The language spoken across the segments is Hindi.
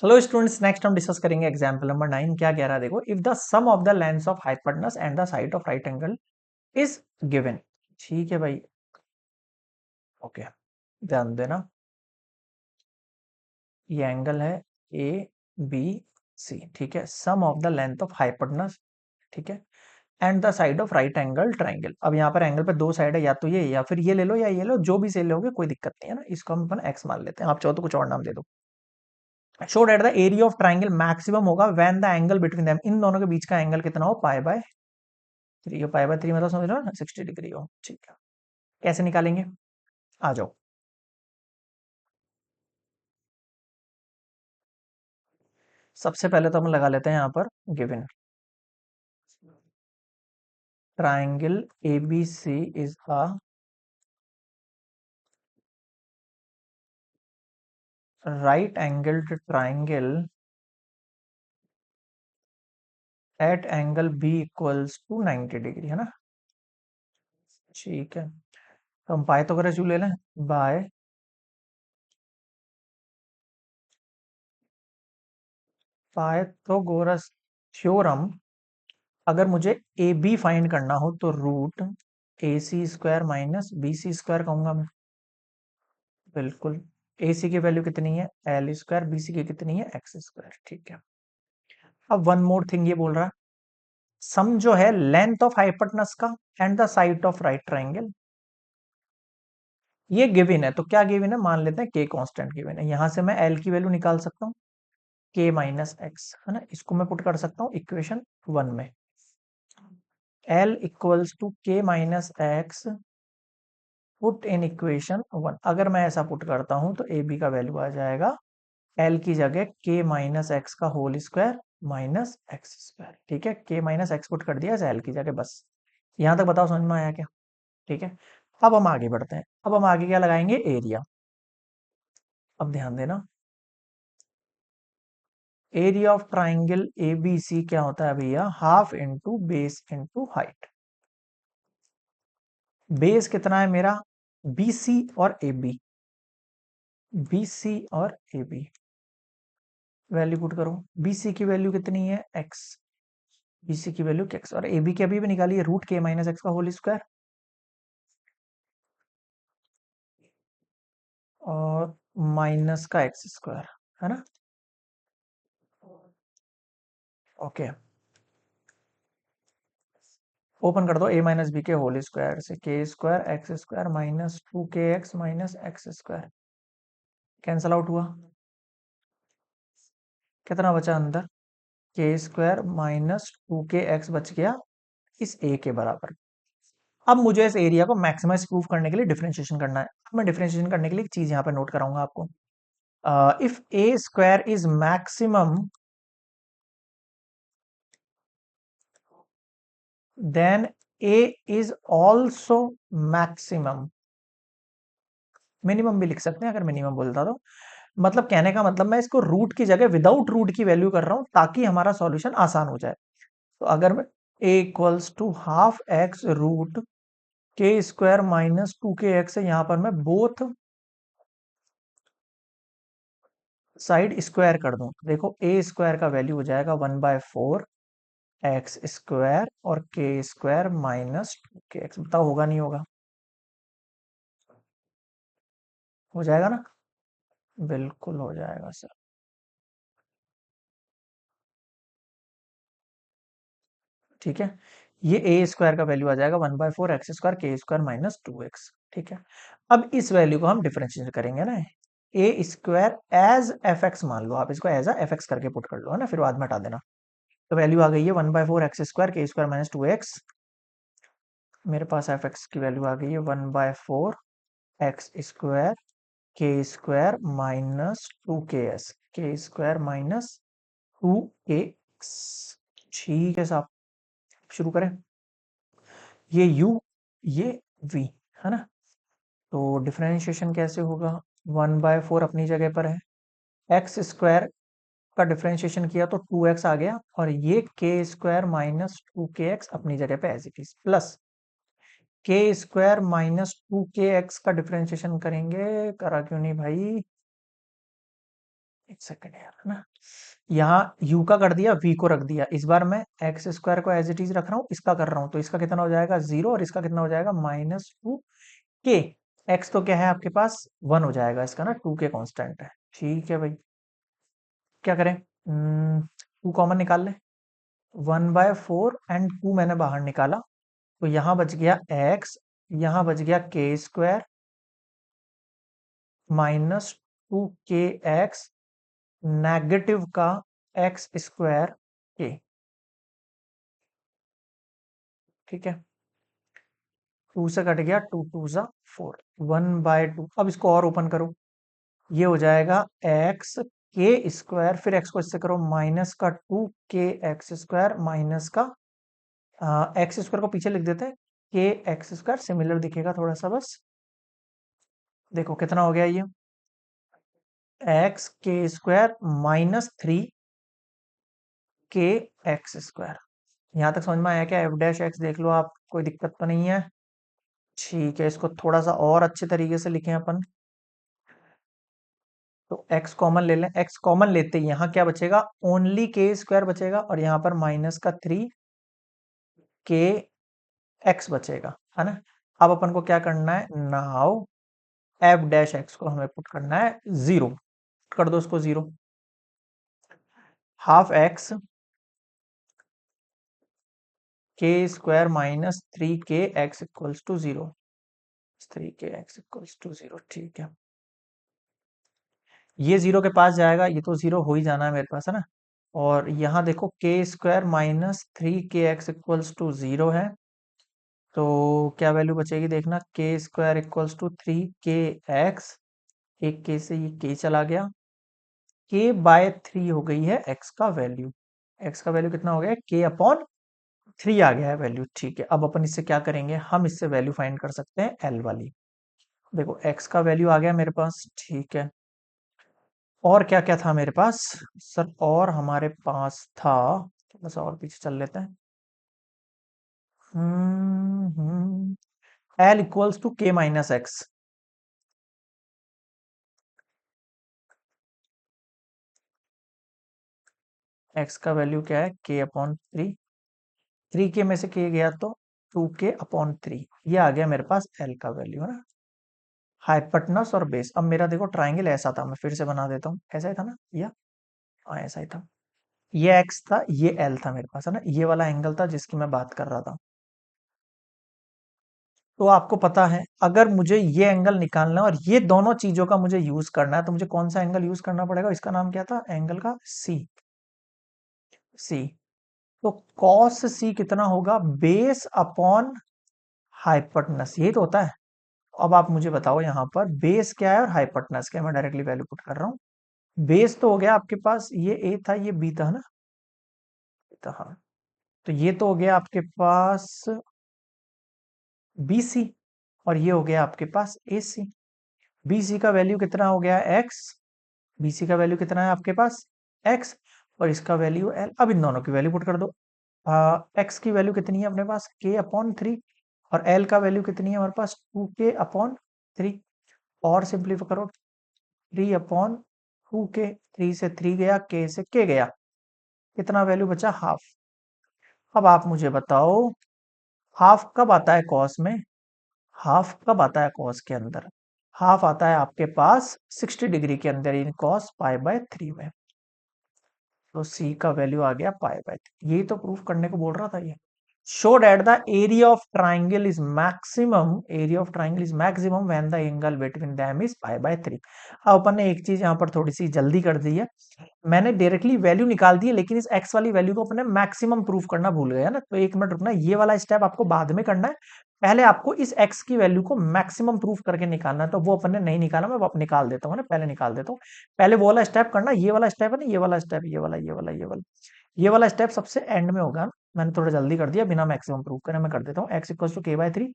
चलो स्टूडेंट्स, नेक्स्ट हम डिस्कस करेंगे एग्जाम्पल नंबर 9। क्या कह रहा है देखो, if the sum of the length of hypotenuse and the side of right angle is given. ठीक है भाई, ओके, ध्यान देना। ये एंगल है ए बी सी, ठीक है। Sum of the length of hypotenuse, ठीक है, and the side of right angle triangle. अब यहाँ पर एंगल पे दो साइड है, या तो ये या फिर ये ले लो या ये लो, जो भी से लोगे कोई दिक्कत नहीं है ना। इसको हम अपन एक्स मान लेते हैं, आप चाहो तो कुछ और नाम दे दो। Show that the area of triangle maximum होगा when the angle between them, इन दोनों के बीच का एंगल कितना हो, पाई बाय 3 हो। पाई बाय 3 मतलब समझ लो ना, 60 डिग्री हो। ठीक है, कैसे निकालेंगे, आ जाओ। सबसे पहले तो हम लगा लेते हैं यहाँ पर given triangle ABC is a right angled triangle at angle B equals to 90 degree, है ना। ठीक है, तो हम पाइथागोरस ले लें। बाय पाइथागोरस थ्योरम, अगर मुझे ए बी फाइंड करना हो तो रूट AC² माइनस BC² कहूंगा मैं। बिल्कुल, AC की वैल्यू कितनी है, L², BC की कितनी है, X²। ठीक है, अब वन मोर थिंग ये बोल रहा है, सम जो है लेंथ ऑफ हाइपोटेनस का and the side of right triangle, ये गिवन है। तो क्या गिवन है, मान लेते हैं K कांस्टेंट गिवन है। यहां से मैं L की वैल्यू निकाल सकता हूँ, K माइनस एक्स, है ना। इसको मैं पुट कर सकता हूँ इक्वेशन 1 में। L equals to K minus X put in equation 1। अगर मैं ऐसा पुट करता हूं तो ए बी का वैल्यू आ जाएगा L की जगह K माइनस एक्स का होल स्क्वायर माइनस X²। ठीक है, K माइनस एक्स पुट कर दिया L की जगह, बस। यहां तक बताओ समझ में आया क्या। ठीक है, अब हम आगे बढ़ते हैं। अब हम आगे क्या लगाएंगे, एरिया। अब ध्यान देना, एरिया ऑफ ट्राइंगल ABC क्या होता है भैया, half into base into height. Base कितना है मेरा, BC और AB, BC और AB वैल्यू पुट करो। BC की वैल्यू कितनी है, X, BC की वैल्यू X, और AB की अभी भी निकालिए, रूट K माइनस एक्स का होल स्क्वायर और माइनस का X², है ना। ओके, ओपन कर दो, A माइनस बी के होल स्क्वायर से K² X² minus 2KX minus X², cancel out हुआ। कितना बचा अंदर, K² माइनस 2KX बच गया इस A के बराबर। अब मुझे इस एरिया को मैक्सिमाइज प्रूफ करने के लिए डिफरेंशिएशन करना है। अब मैं डिफरेंशिएशन करने के लिए एक चीज यहाँ पे नोट कराऊंगा आपको। If A² is maximum, then A is also maximum. Minimum भी लिख सकते हैं अगर मिनिमम बोलता तो। मतलब कहने का मतलब, मैं इसको रूट की जगह विदाउट रूट की वैल्यू कर रहा हूं ताकि हमारा सॉल्यूशन आसान हो जाए। तो अगर मैं A equals to half X root K² minus 2KX है, यहां पर मैं बोथ साइड स्क्वायर कर दूं, देखो A² का वैल्यू हो जाएगा 1/4 X² और K² माइनस 2KX। बताओ होगा नहीं होगा, हो जाएगा ना, बिल्कुल हो जाएगा सर। ठीक है, ये A² का वैल्यू आ जाएगा 1/4 X² K² माइनस 2X। ठीक है, अब इस वैल्यू को हम डिफरेंशिएट करेंगे ना, A² एज fx मान लो, आप इसको एज fx करके पुट कर लो, है ना, फिर बाद में हटा देना। तो वैल्यू आ गई है 1/4 X² K² माइनस 2X। मेरे पास fx की वैल्यू आ गई है 1/4 X² K² minus 2KS K² minus 2KX। ठीक है साहब, शुरू करें। ये u, ये v, है ना। तो डिफरेंशिएशन कैसे होगा, 1/4 अपनी जगह पर है, X² का डिफरेंशिएशन किया तो 2x आ गया, और ये K² माइनस 2KX अपनी जगह पे as it is, plus K² minus 2KX का डिफरेंशिएशन करेंगे, करा क्यों नहीं भाई, एक सेकंड यार, है ना। यहाँ u का कर दिया, v को रख दिया। इस बार मैं एक्स स्क्वायर को एज इट इज रख रहा हूँ, इसका कर रहा हूँ, तो इसका कितना हो जाएगा 0 और इसका कितना हो जाएगा -2k। x तो क्या है आपके पास 1 हो जाएगा इसका ना, 2k कांस्टेंट है। ठीक है भाई, क्या करें, 2 कॉमन निकाल ले। 1/4 एंड 2 मैंने बाहर निकाला, तो यहाँ बच गया x, यहाँ बच गया k स्क्वायर -2kx नेगेटिव का एक्स स्क्वायर के। ठीक है, 2 से कट गया, 2 2 ज़ा 4, 1/2। अब इसको और ओपन करो, ये हो जाएगा एक्स के स्क्वायर, फिर एक्स को इससे करो माइनस का 2k एक्स स्क्वायर माइनस का एक्स स्क्वायर को पीछे लिख देते हैं, के एक्स स्क्वायर सिमिलर दिखेगा थोड़ा सा बस। देखो कितना हो गया ये, एक्स के स्क्वायर -3 के एक्स स्क्वायर। यहाँ तक समझ में आया क्या? एफ डैश एक्स देख लो आप, कोई दिक्कत तो नहीं है? ठीक है, इसको थोड़ा सा और अच्छे तरीके से लिखें अपन। तो x कॉमन ले लें, x कॉमन लेते ही यहाँ क्या बचेगा, ओनली के स्क्वायर बचेगा, और यहाँ पर माइनस का 3k एक्स बचेगा, है ना। अब अपन को क्या करना है, नाउ एफ डैश एक्स को हमें पुट करना है 0। कर दो उसको 0। हाफ एक्स के square -3k X equals to 0, 3k X equals to 0। ठीक है, ये 0 के पास जाएगा, ये तो 0 हो ही जाना है मेरे पास, है ना। और यहाँ देखो के square -3k X equals to 0 है, तो क्या वैल्यू बचेगी देखना, के square equals to 3k x, एक के से ये के चला गया, k/3 हो गई है एक्स का वैल्यू। एक्स का वैल्यू कितना हो गया, k/3 आ गया है वैल्यू। ठीक है, अब अपन इससे क्या करेंगे, हम इससे वैल्यू फाइंड कर सकते हैं एल वाली। देखो एक्स का वैल्यू आ गया मेरे पास। ठीक है, और क्या क्या था मेरे पास सर, और हमारे पास था, थोड़ा सा और पीछे चल लेते हैं। L equals to k-x। X का वैल्यू क्या है, k/3। 3k में से k गया तो 2k/3, ये आ गया मेरे पास एल का वैल्यू, है ना। हाइपोटेनस और बेस, अब मेरा देखो ट्राइंगल ऐसा था, मैं फिर से बना देता हूँ, ऐसा ही था ना, या हाँ ऐसा ही था। ये एक्स था, ये एल था मेरे पास, है ना, ये वाला एंगल था जिसकी मैं बात कर रहा था। तो आपको पता है, अगर मुझे ये एंगल निकालना है और ये दोनों चीजों का मुझे यूज करना है, तो मुझे कौन सा एंगल यूज करना पड़ेगा, इसका नाम क्या था एंगल का, सी। सी, तो कॉस सी कितना होगा, बेस अपॉन हाइपोटेनस, यही तो होता है। अब आप मुझे बताओ यहाँ पर बेस क्या है और हाइपोटेनस क्या है, मैं डायरेक्टली वैल्यू पुट कर रहा हूँ। बेस तो हो गया आपके पास, ये ए था ये बी था ना, तो हाँ, तो ये तो हो गया आपके पास बी सी, और ये हो गया आपके पास ए सी। बी सी का वैल्यू कितना हो गया एक्स, बी सी का वैल्यू कितना है आपके पास एक्स, और इसका वैल्यू एल। अब इन दोनों की वैल्यू पुट कर दो। एक्स की वैल्यू कितनी है अपने पास k/3, और एल का वैल्यू कितनी है हमारे पास 2k/3, और सिंप्लीफाई करो 3/2k, 3 से 3 गया, k से k गया, कितना वैल्यू बचा हाफ। अब आप मुझे बताओ, हाफ कब आता है कॉस में, हाफ कब आता है कॉस के अंदर, हाफ आता है आपके पास 60 डिग्री के अंदर, इन कॉस π/3 में। तो सी का वैल्यू आ गया π/3, यही तो प्रूफ करने को बोल रहा था ये। Show that the area of triangle is maximum, area of triangle is maximum when the angle between them is π/3। अब अपन ने एक चीज यहाँ पर थोड़ी सी जल्दी कर दी है, मैंने डायरेक्टली वैल्यू निकाल दी है, लेकिन इस एक्स वाली वैल्यू को अपने मैक्सिमम प्रूफ करना भूल गया ना, तो एक मिनट रुकना, ये वाला स्टेप आपको बाद में करना है। पहले आपको इस एक्स की वैल्यू को मैक्सिमम प्रूफ करके निकालना है, तो वो अपन ने नहीं निकाला, मैं वो अब निकाल देता हूँ ना, पहले निकाल देता हूँ। पहले वो वाला स्टेप करना, ये वाला स्टेप है ना, ये वाला स्टेप, ये वाला स्टेप सबसे एंड में होगा। मैंने थोड़ा जल्दी कर दिया, बिना मैक्सिमम प्रूफ करे मैं कर देता हूँ। एक्स इक्वल टू k/3,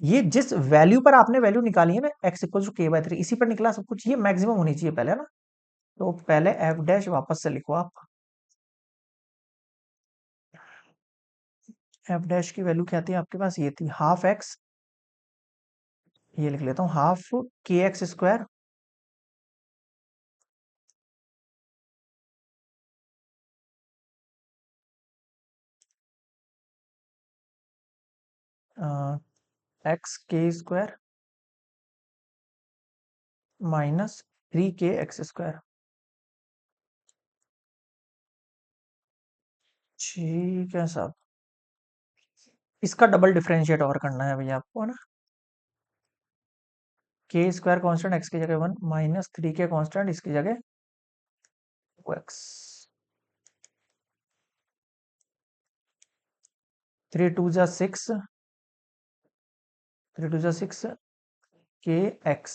ये जिस वैल्यू पर आपने वैल्यू निकाली है ना, एक्स इक्वल टू k/3, इसी पर निकला सब कुछ, ये मैक्सिमम होनी चाहिए पहले ना। तो पहले एफ डैश वापस से लिखो आप, एफ डैश की वैल्यू क्या थी आपके पास, ये थी हाफ एक्स ये लिख लेता हूँ हाफ के एक्स स्क्वायर एक्स के स्क्वायर माइनस 3 के एक्स स्क्वायर। ठीक है साहब, इसका डबल डिफरेंशिएट और करना है भैया आपको, है ना। के स्क्वायर कांस्टेंट एक्स की जगह 1 माइनस 3 के कांस्टेंट इसकी जगह 2x। 3 2 जा 6, 3 2 जा 6 के एक्स।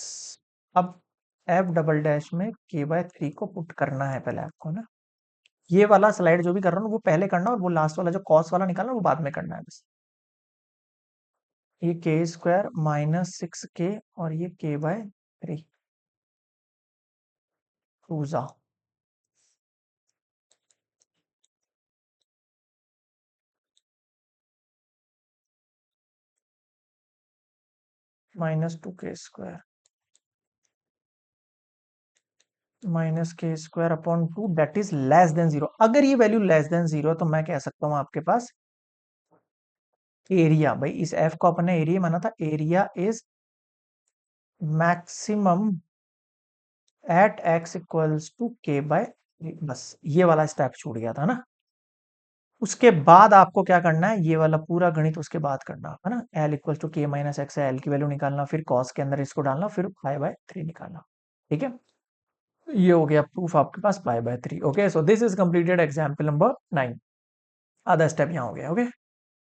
अब एफ डबल डैश में k/3 को पुट करना है पहले आपको ना। ये वाला स्लाइड जो भी कर रहा हूँ वो पहले करना, और वो लास्ट वाला जो कॉस वाला निकालना वो बाद में करना है बस। ये के स्क्वायर माइनस 6 के और ये k/3 2 जा -2 के square -k² that is less than 0। अगर ये वैल्यू लेस देन 0 तो मैं कह सकता हूं आपके पास एरिया, भाई इस एफ को अपन ने एरिया माना था, area is maximum at X equals to k/3। बस ये वाला स्टेप छूट गया था ना। उसके बाद आपको क्या करना है, ये वाला पूरा गणित उसके बाद करना है ना। L equals to k - x है, एल की वैल्यू निकालना, फिर कॉस के अंदर इसको डालना, फिर पाई/3 निकालना। ठीक है, ये हो गया प्रूफ आपके पास पाई/3। Okay, so this is completed example number 9। आधा स्टेप यहाँ हो गया। ओके।